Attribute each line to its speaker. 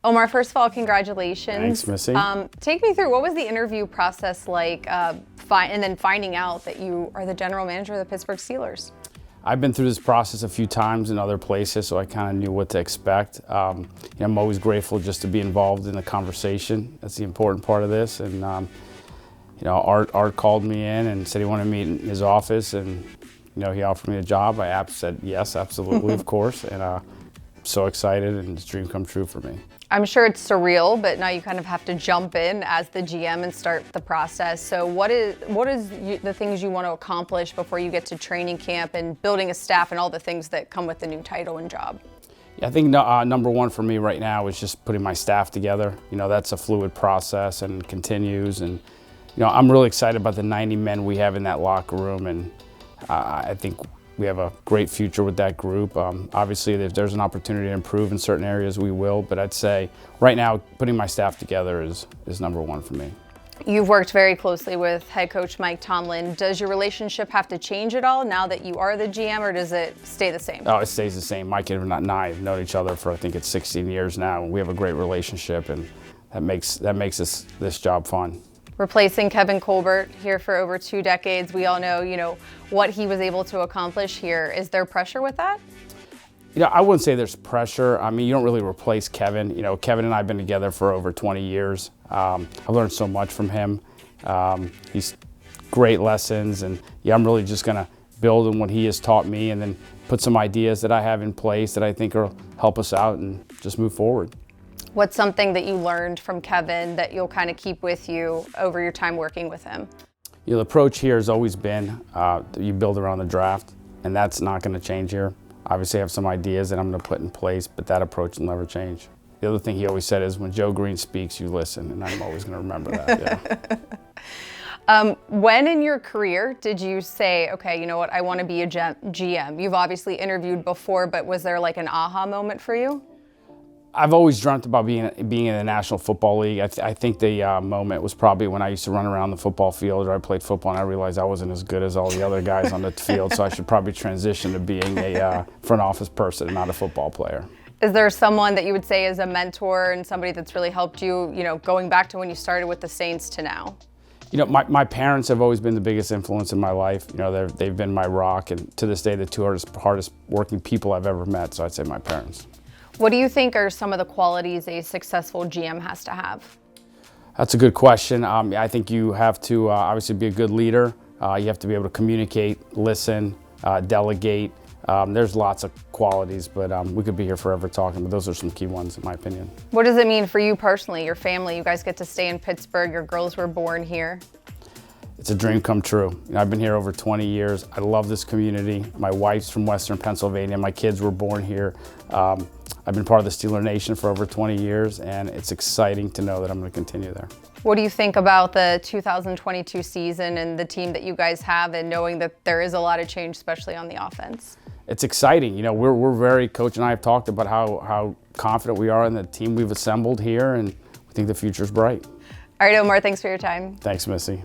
Speaker 1: Omar, first of all, congratulations.
Speaker 2: Thanks, Missy.
Speaker 1: Take me through, what was the interview process like, and then finding out that you are the general manager of the Pittsburgh Steelers?
Speaker 2: I've been through this process a few times in other places, so I kind of knew what to expect. I'm always grateful just to be involved in the conversation. That's the important part of this. And Art called me in and said he wanted to meet in his office, and he offered me a job. I said yes, absolutely, of course, and I'm so excited, and it's a dream come true for me.
Speaker 1: I'm sure it's surreal, but now you kind of have to jump in as the GM and start the process. So what is the things you want to accomplish before you get to training camp and building a staff and all the things that come with the new title and job?
Speaker 2: Yeah, I think number one for me right now is just putting my staff together. That's a fluid process and continues. And I'm really excited about the 90 men we have in that locker room, and I think we have a great future with that group. Obviously, if there's an opportunity to improve in certain areas, we will. But I'd say right now, putting my staff together is number one for me.
Speaker 1: You've worked very closely with head coach Mike Tomlin. Does your relationship have to change at all now that you are the GM, or does it stay the same?
Speaker 2: Oh, it stays the same. Mike and I have known each other for, I think it's 16 years now. We have a great relationship, and that makes this job fun.
Speaker 1: Replacing Kevin Colbert here for over 2 decades. We all know, what he was able to accomplish here. Is there pressure with that?
Speaker 2: I wouldn't say there's pressure. I mean, you don't really replace Kevin. Kevin and I have been together for over 20 years. I've learned so much from him. He's great lessons, and I'm really just gonna build on what he has taught me, and then put some ideas that I have in place that I think will help us out and just move forward.
Speaker 1: What's something that you learned from Kevin that you'll kind of keep with you over your time working with him?
Speaker 2: The approach here has always been you build around the draft, and that's not going to change here. Obviously, I have some ideas that I'm going to put in place, but that approach will never change. The other thing he always said is, when Joe Green speaks, you listen, and I'm always going to remember that. Yeah.
Speaker 1: When in your career did you say, okay, you know what, I want to be a GM? You've obviously interviewed before, but was there like an aha moment for you?
Speaker 2: I've always dreamt about being in the National Football League. I think the moment was probably when I used to run around the football field, or I played football, and I realized I wasn't as good as all the other guys on the field, so I should probably transition to being a front office person and not a football player.
Speaker 1: Is there someone that you would say is a mentor and somebody that's really helped you, going back to when you started with the Saints to now?
Speaker 2: My parents have always been the biggest influence in my life. They've been my rock, and to this day, the two hardest working people I've ever met, so I'd say my parents.
Speaker 1: What do you think are some of the qualities a successful GM has to have?
Speaker 2: That's a good question. I think you have to obviously be a good leader. You have to be able to communicate, listen, delegate. There's lots of qualities, but we could be here forever talking, but those are some key ones in my opinion.
Speaker 1: What does it mean for you personally, your family? You guys get to stay in Pittsburgh, your girls were born here.
Speaker 2: It's a dream come true. I've been here over 20 years. I love this community. My wife's from Western Pennsylvania. My kids were born here. I've been part of the Steeler Nation for over 20 years, and it's exciting to know that I'm going to continue there.
Speaker 1: What do you think about the 2022 season and the team that you guys have, and knowing that there is a lot of change, especially on the offense?
Speaker 2: It's exciting. Coach and I have talked about how confident we are in the team we've assembled here, and we think the future's bright.
Speaker 1: All right, Omar, thanks for your time.
Speaker 2: Thanks, Missy.